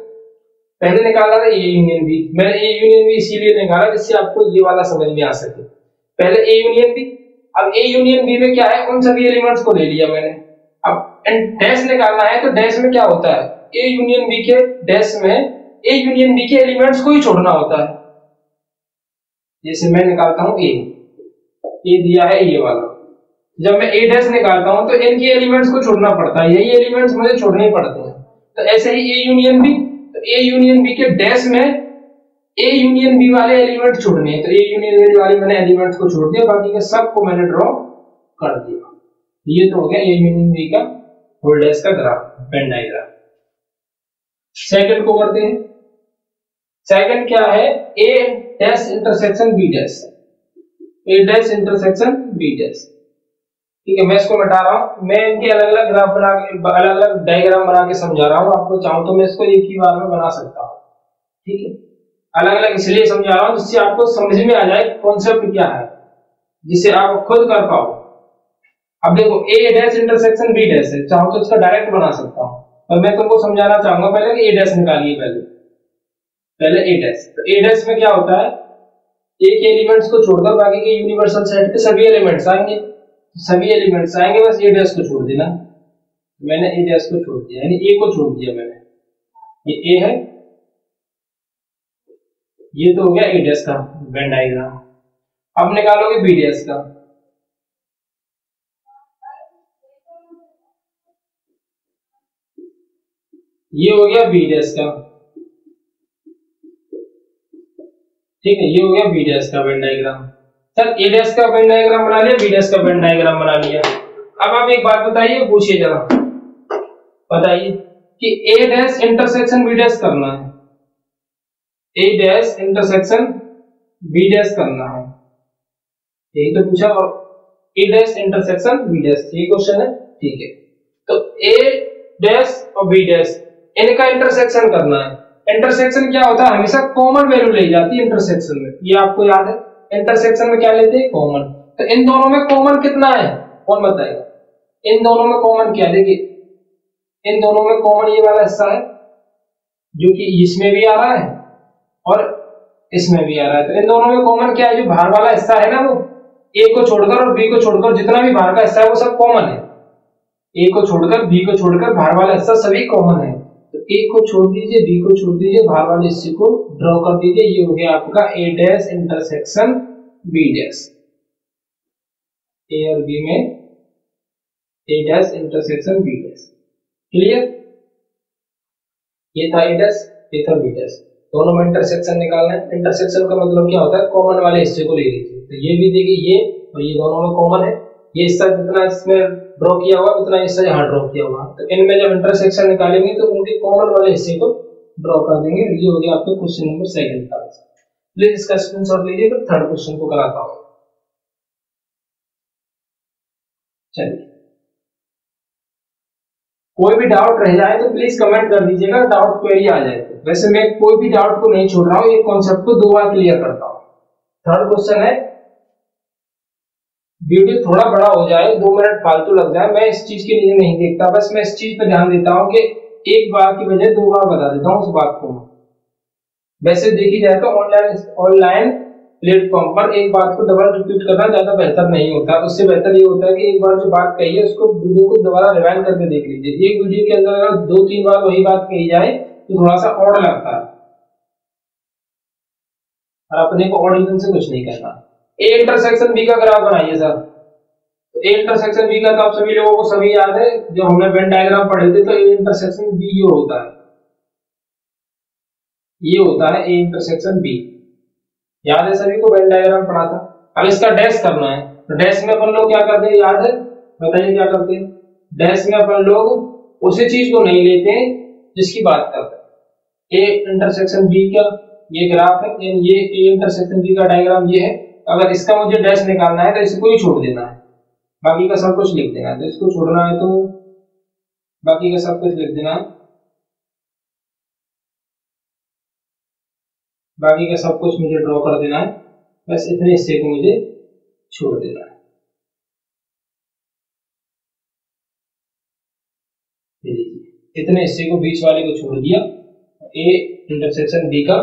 पहले निकाला था ए यूनियन बी, मैंने ए यूनियन बी इसीलिए निकाला जिससे आपको ये वाला समझ में आ सके। पहले ए यूनियन बी, अब ए यूनियन बी में क्या है, उन सभी एलिमेंट्स को ले लिया मैंने। अब डैश निकालना है, तो डैश में क्या होता है, ए यूनियन बी के डैश में ए यूनियन बी के एलिमेंट्स को ही छोड़ना होता है। जैसे मैं निकालता हूं ए दिया है ये वाला, जब मैं ए डैश निकालता हूं तो इनके एलिमेंट्स को छोड़ना पड़ता है, यही एलिमेंट्स मुझे छोड़ने पड़ते हैं। तो ऐसे ही ए यूनियन बी, तो ए यूनियन बी के डैश में ए यूनियन बी वाले एलिमेंट छोड़ने हैं, तो ए यूनियन बी वाले मैंने एलिमेंट्स को छोड़ दिया, बाकी के सबको मैंने ड्रॉ कर दिया। ये तो हो गया ए यूनियन बी का होल डैश का ग्राफ, वेन डायग्राम। सेकंड को करते हैं। सेकंड क्या है, ए डैश इंटरसेक्शन बी डैश, ए डैश इंटरसेक्शन बी डैश। ठीक है, मैं इसको मिटा रहा हूं, मैं इनके अलग अलग ग्राफ बना के, अलग अलग डायग्राम बना के समझा रहा हूं। आपको चाहूं तो मैं इसको एक ही बार में बना सकता हूं, ठीक है। अलग अलग इसलिए समझा रहा हूं जिससे आपको समझ में आ जाए कॉन्सेप्ट क्या है, जिसे आप खुद कर पाओ। अब देखो ए डैश इंटरसेक्शन बी डैश है, चाहूं तो इसका डायरेक्ट बना सकता हूं, पर मैं तुमको समझाना चाहूंगा पहले कि ए डैश निकालिए। पहले ए डैश, तो ए डैश में क्या होता है, ए के एलिमेंट्स को छोड़कर बाकी के यूनिवर्सल सेट के सभी एलिमेंट्स आएंगे, सभी एलिमेंट्स आएंगे, बस ए डैश को छोड़ देना। मैंने ए डैश को छोड़ दिया, यानी ए को छोड़ दिया मैंने, ये ए है, ये तो हो गया ए डैश का वेन डायग्राम। अब निकालोगे बी डैश का, ये हो गया बी डैश का, ठीक है, ये हो गया बी डैश का वेन डायग्राम। सर ए डैश का वेन डायग्राम बना लिया, बी डैश का वेन डायग्राम बना लिया। अब आप एक बात बताइए, पूछिए जरा, बताइए कि ए डैश इंटरसेक्शन बी डैश करना है, ए डैश इंटरसेक्शन बी डैश करना है, यही तो पूछा, और A dash intersection B dash, ये क्वेश्चन है, ठीक है। तो ए डैश और बी डैश इनका इंटरसेक्शन करना है। इंटरसेक्शन क्या होता है, हमेशा कॉमन वैल्यू ले जाती है इंटरसेक्शन में, ये आपको याद है। इंटरसेक्शन में क्या लेते हैं, कॉमन। तो इन दोनों में कॉमन कितना है, कौन बताएगा, इन दोनों में कॉमन क्या, देखिए इन दोनों में कॉमन ये वाला हिस्सा है जो कि इसमें भी आ रहा है और इसमें भी आ रहा है। तो इन दोनों में कॉमन क्या है, जो बाहर वाला हिस्सा है ना, वो ए को छोड़कर और बी को छोड़कर जितना भी बाहर का हिस्सा है वो सब कॉमन है। ए को छोड़कर बी को छोड़कर बाहर वाला हिस्सा सभी कॉमन है। तो ए को छोड़ दीजिए, बी को छोड़ दीजिए, बाहर वाले हिस्से को ड्रॉ कर दीजिए। ये हो गया आपका A dash intersection B dash, A और बी में A dash intersection B dash. Clear? ये था ए डैश, ये था बी डैश, दोनों में इंटरसेक्शन निकालना है। इंटरसेक्शन का मतलब क्या होता है, कॉमन वाले हिस्से को ले लीजिए। तो ये भी देखिए ये और ये दोनों में कॉमन है, ये हिस्सा जितना इसमें ड्रॉ किया हुआ उतना हिस्सा यहाँ ड्रॉ किया हुआ। तो इनमें जब इंटरसेक्शन निकालेंगे तो उनके कॉमन वाले हिस्से को ड्रॉ कर देंगे। ये हो गया आपका क्वेश्चन नंबर 2 का आंसर। प्लीज इसका स्क्रीनशॉट लीजिए, फिर थर्ड क्वेश्चन को कराता हूँ। चलिए, कोई भी डाउट रह जाए तो प्लीज कमेंट कर दीजिएगा, डाउट क्वेरी आ जाए तो। वैसे मैं कोई भी डाउट को नहीं छोड़ रहा हूँ, ये कॉन्सेप्ट को 2 बार क्लियर करता हूँ। थर्ड क्वेश्चन है, वीडियो थोड़ा बड़ा हो जाए, 2 मिनट फालतू लग जाए, मैं इस चीज के लिए नहीं देखता, बस मैं इस चीज पे ध्यान देता हूँ कि एक बार की बजाय 2 बार बता देता हूँ उस बात को। वैसे देखी जाए तो ऑनलाइन प्लेटफॉर्म पर एक बात को डबल रिपीट करना ज्यादा बेहतर नहीं होता। उससे बेहतर ये होता है कि एक बार जो बात कही है उसको वीडियो को दोबारा रिवाइंड करके देख लीजिए। एक वीडियो के अंदर अगर 2-3 बार वही बात कही जाए तो थोड़ा सा ऑड लगता है, और अपने को ऑड इवन से कुछ नहीं करना। ए इंटरसेक्शन बी का ग्राफ बनाइए सर। तो ए इंटरसेक्शन बी का तो आप सभी लोगों को सभी याद है, जब हमने वेन डायग्राम पढ़े थे तो ए इंटरसेक्शन बी ये होता है, ये होता है ए इंटरसेक्शन बी। याद है सभी को, वेन डायग्राम पढ़ा था। अब इसका डैश करना है, तो डैश में अपन लोग क्या करते हैं, याद है? बताइए क्या करते हैं? डैश में अपन लोग उसी चीज को नहीं लेते हैं जिसकी बात करते हैं। ए इंटरसेक्शन बी का ये ग्राफ है, ये ए इंटरसेक्शन बी का डायग्राम ये है। अगर इसका मुझे डैश निकालना है तो इसको ही छोड़ देना है, बाकी का सब कुछ लिख देना है। तो इसको छोड़ना है तो बाकी का सब कुछ लिख देना है, बाकी का सब कुछ मुझे ड्रॉ कर देना है, बस इतने हिस्से को मुझे छोड़ देना है। इतने हिस्से को बीच वाले को छोड़ दिया, ए इंटरसेक्शन बी का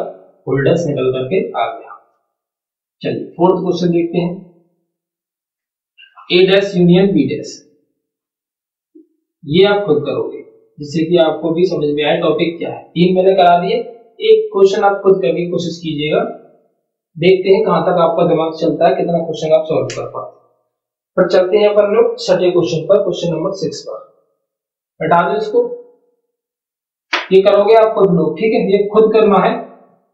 फुल डैश निकल करके आ गया। चलिए फोर्थ क्वेश्चन देखते हैं, ए डैश यूनियन बी डैश। ये आप खुद करोगे जिससे कि आपको भी समझ में आए टॉपिक क्या है। 3 मैंने करा दिए, एक क्वेश्चन आप खुद करने की कोशिश कीजिएगा, देखते हैं कहां तक आपका दिमाग चलता है, कितना क्वेश्चन आप सॉल्व कर पाते। पर चलते हैं अपन लोग छठे क्वेश्चन पर, क्वेश्चन नंबर 6 पर। हटा दो इसको, ये करोगे आप खुद लोग, ठीक है? ये खुद करना है।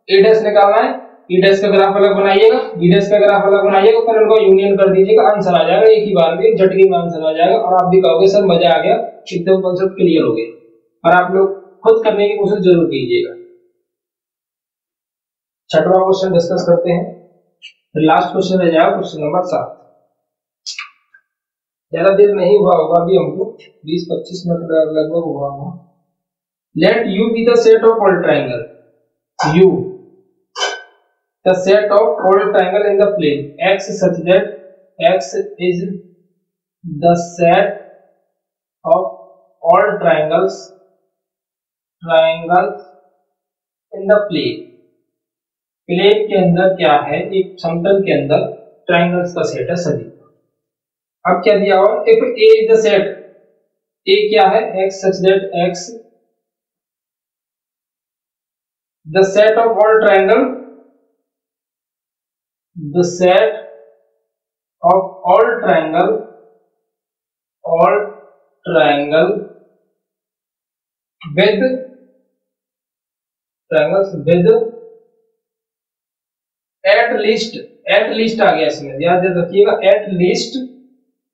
ए डैश निकालना है, ई डैश का ग्राफ अलग बनाइएगा, बी डैश का ग्राफ अलग बनाइएगा, फिर इनको यूनियन कर दीजिएगा, आंसर आ जाएगा एक ही बार में, झटके में आंसर आ जाएगा। और आप भी कहोगे सर मजा आ गया, एकदम कॉन्सेप्ट क्लियर हो गया। और आप लोग खुद करने की कोशिश जरूर कीजिएगा। छठवां क्वेश्चन डिस्कस करते हैं, फिर लास्ट क्वेश्चन रह जाएगा क्वेश्चन नंबर 7। ज्यादा देर नहीं हुआ होगा अभी, हमको 20-25 मिनट लगभग हुआ होगा। Let you be the set of all triangle, you the set of all triangle in the plane x such that x is the set of all triangles in the plane। Plane के अंदर क्या है, एक समतल के अंदर ट्रायंगल्स का सेट है सभी। अब क्या दिया हुआ, if a is the set, a क्या है, x such that x the set of all triangle, the set of all triangle with triangles with at least आ गया इसमें, याद रखिएगा, at least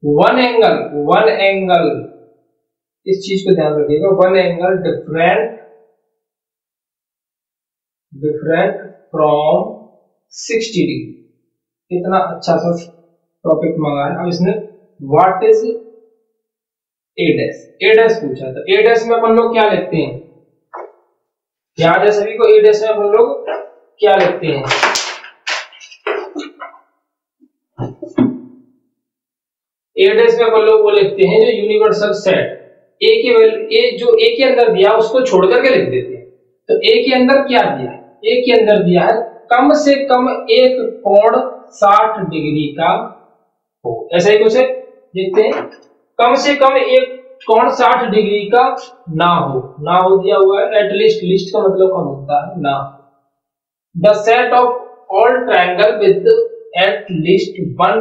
one angle, इस चीज को ध्यान रखिएगा, one angle different from 60 degree. कितना अच्छा सा टॉपिक मंगा है। अब इसने व्हाट इज ए डैश पूछा था। ए डैश में अपन लोग क्या लिखते हैं, याद है सभी को? ए डैश में अपन लोग क्या लिखते हैं, ए डैश में अपन लोग वो लिखते हैं जो यूनिवर्सल सेट, ए के वैल्यू जो ए के अंदर दिया उसको छोड़ करके लिख देते हैं। तो ए के अंदर क्या दिया है, ए के अंदर दिया है कम से कम एक कोण 60 डिग्री का हो, ऐसा ही कुछ है, देखते हैं। कम से कम एक कोण 60 डिग्री का ना हो दिया हुआ है, एटलीस्ट, लिस्ट का मतलब कम होता है ना। The set of all triangle with at least one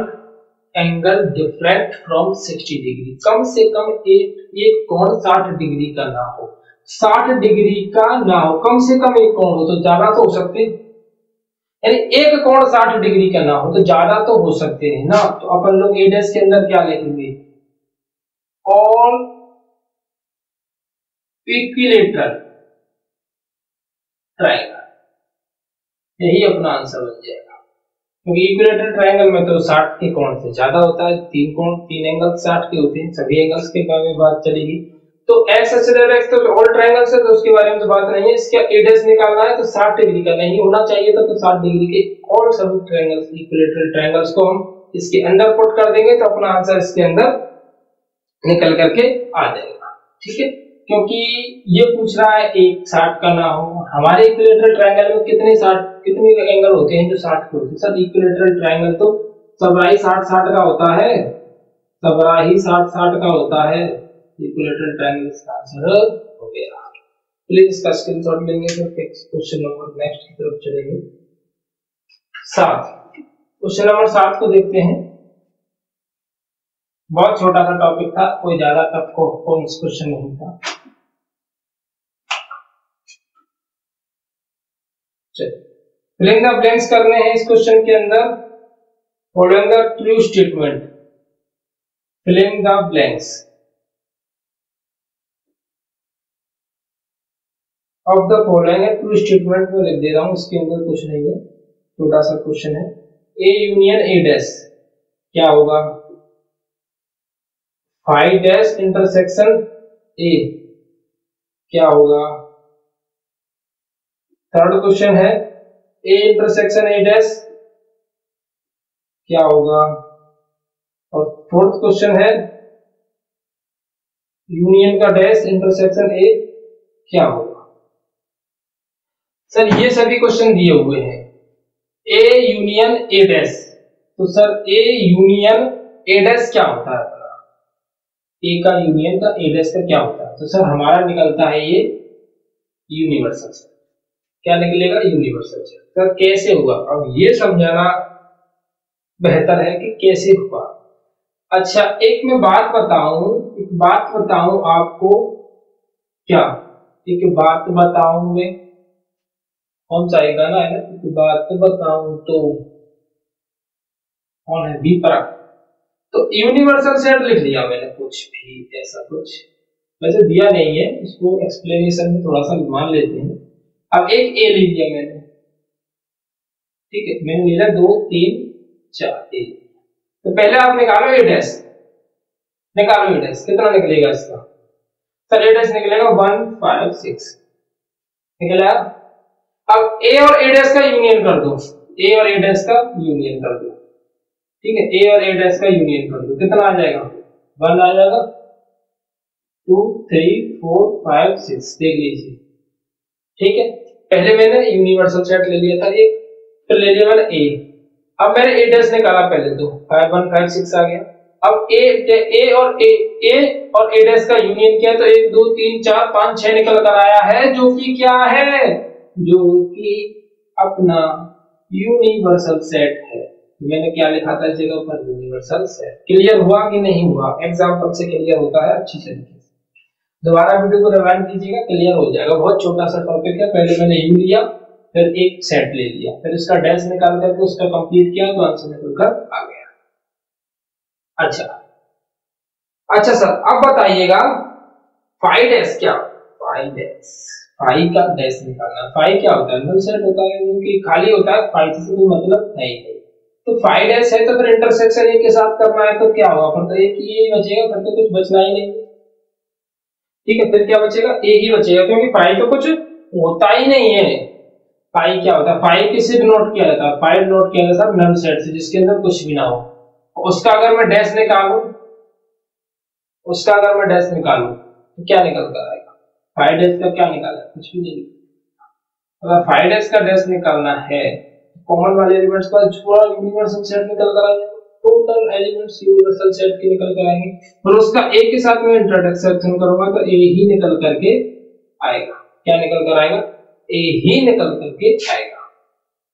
angle different from 60 degree, कम से कम एक कोण 60 डिग्री का ना हो, 60 डिग्री का ना हो, कम से कम एक कोण हो, तो ज्यादा तो हो सकते हैं, यानी एक कोण 60 डिग्री का ना हो तो ज्यादा तो हो सकते हैं ना। तो अपन लोग ए डैश के अंदर क्या लिखेंगे, ऑल इक्विलेटरल ट्रायंगल, यही अपना आंसर बन जाएगा, क्योंकि इक्विलेटरल ट्रायंगल में तो 60 के कोण से ज्यादा होता है, तीन एंगल 60 के होते हैं, सभी एंगल्स के बारे में बात चलेगी। तो एक्स एक्स तो ऑल ट्रायंगल्स है तो उसके बारे में तो बात नहीं है, इसका ए डैश निकालना है तो 60 डिग्री का नहीं होना चाहिए था, तो 60 डिग्री के और सभी ट्रायंगल्स इक्विलेटरल ट्रायंगल्स को हम इसके अंदर पुट कर देंगे तो अपना आंसर इसके अंदर निकल करके आ जाएगा, ठीक है। क्योंकि ये पूछ रहा है एक 60 का ना हो, हमारे इक्विलेटरल ट्रायंगल में कितने एंगल होते हैं जो 60 के होते हैं, सब इक्विलेटरल ट्रायंगल तो सबराही 60 का होता है, सबराही 60 का होता है, इक्विलेटरल ट्रायंगल इसका आंसर हो गया। प्लीज इसका स्क्रीनशॉट लेंगे तो क्वेश्चन नंबर नेक्स्ट की तरफ चलेंगे। 7, क्वेश्चन नंबर 7 को देखते हैं, बहुत छोटा सा टॉपिक था, कोई ज्यादा टफ क्वेश्चन नहीं था। फिलिंग द ब्लैंक्स करने हैं इस क्वेश्चन के अंदर, following the true statement, filling the blanks of the following है, ट्रू स्टेटमेंट में लिख दे रहा हूं, इसके अंदर कुछ नहीं है, छोटा सा क्वेश्चन है। ए यूनियन ए डैश क्या होगा, फाई डैश इंटरसेक्शन ए क्या होगा। थर्ड क्वेश्चन है ए इंटरसेक्शन ए डैश क्या होगा, और फोर्थ क्वेश्चन है यूनियन का डैश इंटरसेक्शन ए क्या होगा। सर ये सभी क्वेश्चन दिए हुए हैं, ए यूनियन ए डैश, तो sir A union A dash क्या होता है, ए का यूनियन का ए डैश का क्या होता है, तो सर हमारा निकलता है ये यूनिवर्सल सेट, क्या निकलेगा यूनिवर्सल सेट। सर कैसे हुआ, अब ये समझाना बेहतर है कि कैसे हुआ। अच्छा एक मैं बात बताऊं आपको, क्या एक बात बताऊं मैं, कौन सा गाना है ना, एक बात बताऊं तो कौन है, बी प्राक, तो यूनिवर्सल सेट लिख लिया मैंने, कुछ भी ऐसा कुछ वैसे दिया नहीं है, इसको एक्सप्लेनेशन में थोड़ा सा मान लेते हैं। अब एक ए ले लिया मैंने, ठीक है, मैंने लिया 2 3 4 ए, तो पहले आप निकालो ए डैश, निकालो ए डैश, कितना निकलेगा इसका, सर ए डैश निकलेगा 1 5 6 निकला। अब ए और ए डैश का यूनियन कर दो, ए और ए डैश का यूनियन कर दो, ठीक है, ए और ए डैश का यूनियन कर दो, कितना आ जाएगा 1 आ जाएगा, 2 3 4 5 6 देख लीजिए, ठीक है। पहले मैंने यूनिवर्सल सेट ले लिया था एक, फिर ले लिया मैंने ए, अब मैंने ए डैश निकाला पहले, तो 5 1 5 6 आ गया। अब ए और ए डैश का यूनियन किया तो 1 2 3 4 5 6 निकल कर आया है, जो कि क्या है, जो कि अपना यूनिवर्सल सेट है। मैंने क्या लिखा था इस जगह पर, यूनिवर्सल सेट। क्लियर हुआ कि नहीं हुआ, एग्जांपल से क्लियर होता है अच्छी तरीके से, दोबारा वीडियो को रिवाइंड कीजिएगा, क्लियर हो जाएगा। बहुत छोटा सा टॉपिक है, पहले मैंने यू लिया, फिर एक सेट ले लिया, फिर इसका डैश निकाल करके उसका कंप्लीट किया तो आंसर निकलकर आ गया। अच्छा सर अब बताइएगा फाई डैश क्या, फाई का डैश निकालना, फाई क्या होता है, नल सेट होता है, क्योंकि खाली होता है, फाई से कोई मतलब है ही नहीं। तो फाई डैश है तो फिर इंटरसेक्शन ए के साथ करना है, तो क्या होगा, फिर तो एक ही बचेगा, फिर तो कुछ बचना ही नहीं, ठीक है। फिर क्या बचेगा, ए ही बचेगा, क्योंकि फाई तो कुछ होता ही नहीं है। फाई क्या होता है, फाई किससे डिनोट किया जाता है, फाई डिनोट किया जाता है नल सेट से, जिसके अंदर कुछ भी ना हो। उसका अगर मैं डैश निकालूं, तो क्या निकल कर आएगा, फाई डैश का क्या निकाला, कुछ भी नहीं। अगर फाई डैश का डैश निकालना है, कॉमन वाले एलिमेंट्स का पूरा यूनिवर्सल सेट निकल कर आएगा, टोटल एलिमेंट्स यूनिवर्सल सेट के निकल कर आएंगे, और उसका ए के साथ में इंटरसेक्शन करूंगा तो ए ही निकल करके आएगा। क्या निकल कर आएगा, ए ही निकल करके आएगा,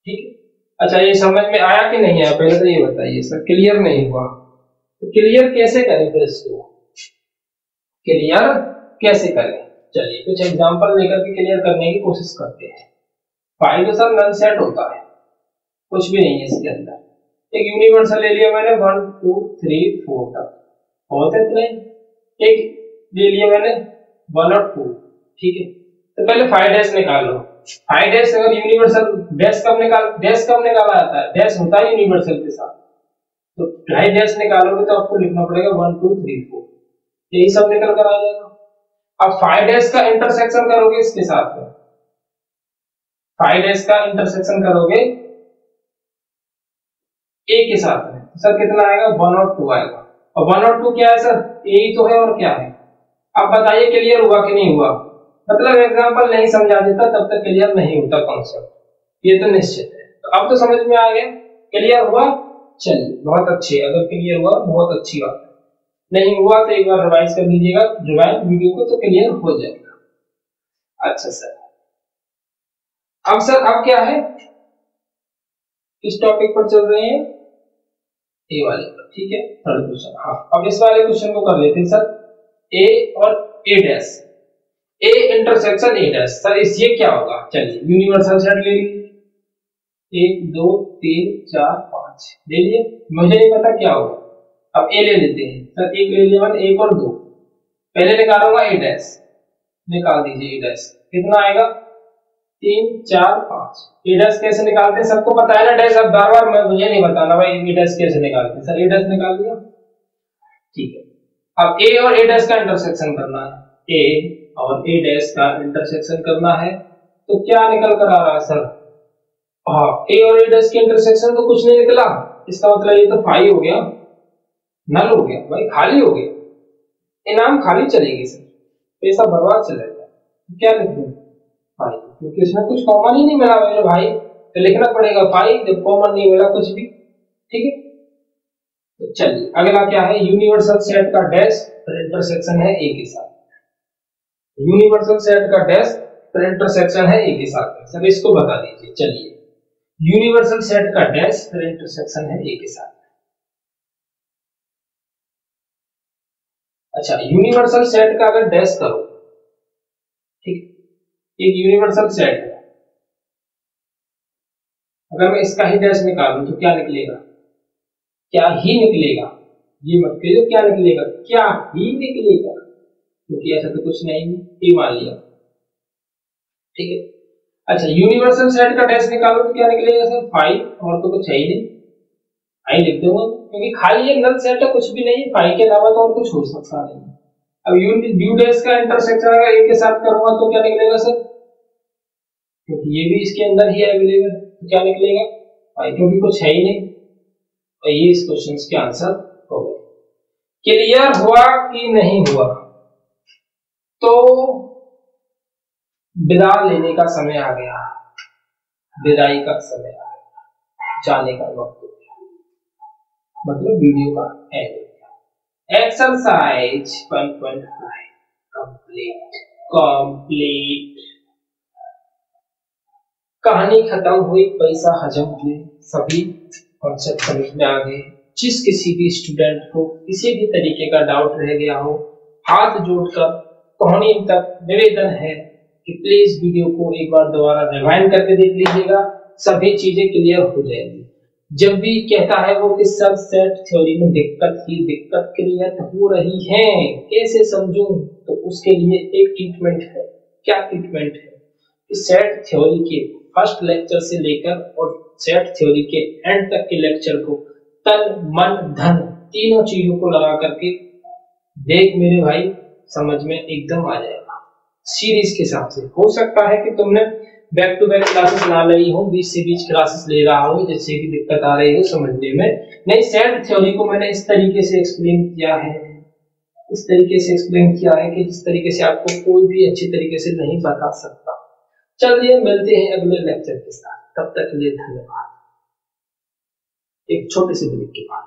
ठीक है। अच्छा ये समझ में आया कि नहीं आया, पहले तो ये बताइए सर, क्लियर नहीं हुआ, तो क्लियर कैसे करें फिर इसको, क्लियर कैसे करें? चलिए कुछ एग्जांपल लेकर के क्लियर करने की कोशिश करते हैं। फाइव तो सर नल सेट होता है, कुछ भी नहीं है इसके अंदर। एक यूनिवर्सल ले लिया मैंने 1 2 3 4 तक, बहुत है इतना ही। एक ले लिया मैंने 1 और 2, ठीक है। तो पहले 5 डैश निकाल लो। 5 डैश अगर यूनिवर्सल डैश कब निकाला जाता है? डैश होता है यूनिवर्सल के साथ, तो 2.5 डैश निकालोगे तो आपको लिखना पड़ेगा 1 2 3 4, यही सब निकल कर आ जाएगा। अब 5 डैश का इंटरसेक्शन करोगे इसके साथ में, 5 डैश का इंटरसेक्शन करोगे ए के साथ में, सर कितना आएगा? 1 और 2 आएगा। और 1 और 2 क्या है सर? ए ही तो है और क्या है। अब बताइए क्लियर हुआ कि नहीं हुआ? मतलब एग्जांपल नहीं समझा देता तब तक क्लियर नहीं होता कॉन्सेप्ट, ये तो निश्चित है। तो अब तो समझ में आ गया, क्लियर हुआ? चलिए बहुत अच्छे, अगर क्लियर हुआ बहुत अच्छी बात है, नहीं हुआ तो एक बार रिवाइज कर लीजिएगा रिवाइज वीडियो को, तो क्लियर हो जाएगा। अच्छा सर, अब क्या है, किस टॉपिक पर चल रहे हैं? ए वाले पर, ठीक है। थर्ड क्वेश्चन, हाँ अब इस वाले क्वेश्चन को कर लेते हैं सर। ए और A dash, A intersection A dash, sir इस ये क्या होगा? चलिए यूनिवर्सल सेट ले लीजिए, 1 2 3 4 5 ले लिए, मुझे नहीं पता क्या होगा। अब ए ले लेते हैं सर, एक ले लिया 1 और 2, पहले निकालूंगा ए डैश, निकाल दीजिए ए डैश, कितना आएगा? 3 4 5। ए डैश कैसे निकालते हैं सबको पता है ना डैश, अब बार बार मुझे नहीं बताना भाई ए डैश कैसे निकालते हैं। सर ए डैश निकाल दिया, ठीक है। अब ए और ए डैश का इंटरसेक्शन करना है, ए और ए डैश का इंटरसेक्शन करना है, तो क्या निकल कर आ रहा है सर? हाँ, ए और ए डैश के इंटरसेक्शन तो कुछ नहीं निकला, इसका मतलब ये तो 5 हो गया, नल हो गया भाई, खाली हो गया, इनाम खाली चलेगी सर, पैसा बर्बाद चलेगा। क्या लिख दूं? 5, क्योंकि इसमें कुछ कॉमन ही नहीं मिला मेरे भाई, तो लिखना पड़ेगा 5 जब कॉमन नहीं मिला कुछ भी, ठीक है। तो चलिए अगला क्या है, यूनिवर्सल सेट का डैश और इंटरसेक्शन है ए के साथ, यूनिवर्सल सेट का डैश और इंटरसेक्शन है ए के साथ, सर इसको बता दीजिए। चलिए यूनिवर्सल सेट का डैश और इंटरसेक्शन है ए के साथ। अच्छा, यूनिवर्सल सेट का अगर डैश करो, ठीक, एक यूनिवर्सल सेट है, अगर मैं इसका ही डैश निकालूं तो क्या निकलेगा? क्या ही निकलेगा, ये मत कहिए क्या निकलेगा, क्या ही निकलेगा, क्योंकि ऐसा तो कुछ नहीं है, ये मान लिया, ठीक है। अच्छा, यूनिवर्सल सेट का डैश निकालो तो क्या निकलेगा सर? 5, और तो कुछ है ही नहीं, आई लिख दूंगा क्योंकि खाली ये नल सेट है, कुछ भी नहीं है, 5 के अलावा तो और कुछ हो सकता नहीं। अब यू डैश का इंटरसेक्शन अगर ए के साथ करूंगा तो क्या निकलेगा सर? क्योंकि ये भी इसके अंदर ही अवेलेबल है, तो क्या निकलेगा? 5, क्योंकि कुछ है ही नहीं। और ये इस क्वेश्चन के आंसर हो गए। क्लियर हुआ कि नहीं हुआ? तो विदा लेने का समय आ गया, विदाई का समय आ गया, जाने का वक्त हो गया, मतलब वीडियो का एंड हो गया। Exercise 1.5 complete. कहानी खत्म हुई, पैसा हजम हुए, सभी कॉन्सेप्ट समझ में आ गए। जिस किसी भी स्टूडेंट को किसी भी तरीके का डाउट रह गया हो, हाथ जोड़कर कहानी तक निवेदन है कि प्लीज वीडियो को एक बार दोबारा रिवाइंड करके देख लीजिएगा, सभी चीजें क्लियर हो जाएंगी। जब भी कहता है वो कि सब सेट थ्योरी में दिक्कत क्लियर हो रही है, कैसे समझूं, तो उसके लिए एक ट्रीटमेंट है। क्या ट्रीटमेंट है? सेट थ्योरी के फर्स्ट लेक्चर से लेकर और सेट थ्योरी के एंड तक के लेक्चर को तन मन धन तीनों चीजों को लगा करके देख मेरे भाई, समझ में एकदम आ जाएगा सीरीज के हिसाब से। हो सकता है कि तुमने बैक टू बैक क्लासेस ना ली हो, बीच से बीच क्लासेस ले रहा हो, जिससे कि दिक्कत आ रही हो समझने में। नहीं, सेट थ्योरी को मैंने इस तरीके से एक्सप्लेन किया है, इस तरीके से एक्सप्लेन किया है कि जिस तरीके से आपको कोई भी अच्छी तरीके से नहीं बता सकता। चलिए मिलते हैं अगले लेक्चर के साथ, तब तक के लिए धन्यवाद। एक छोटे से ब्रेक के बाद।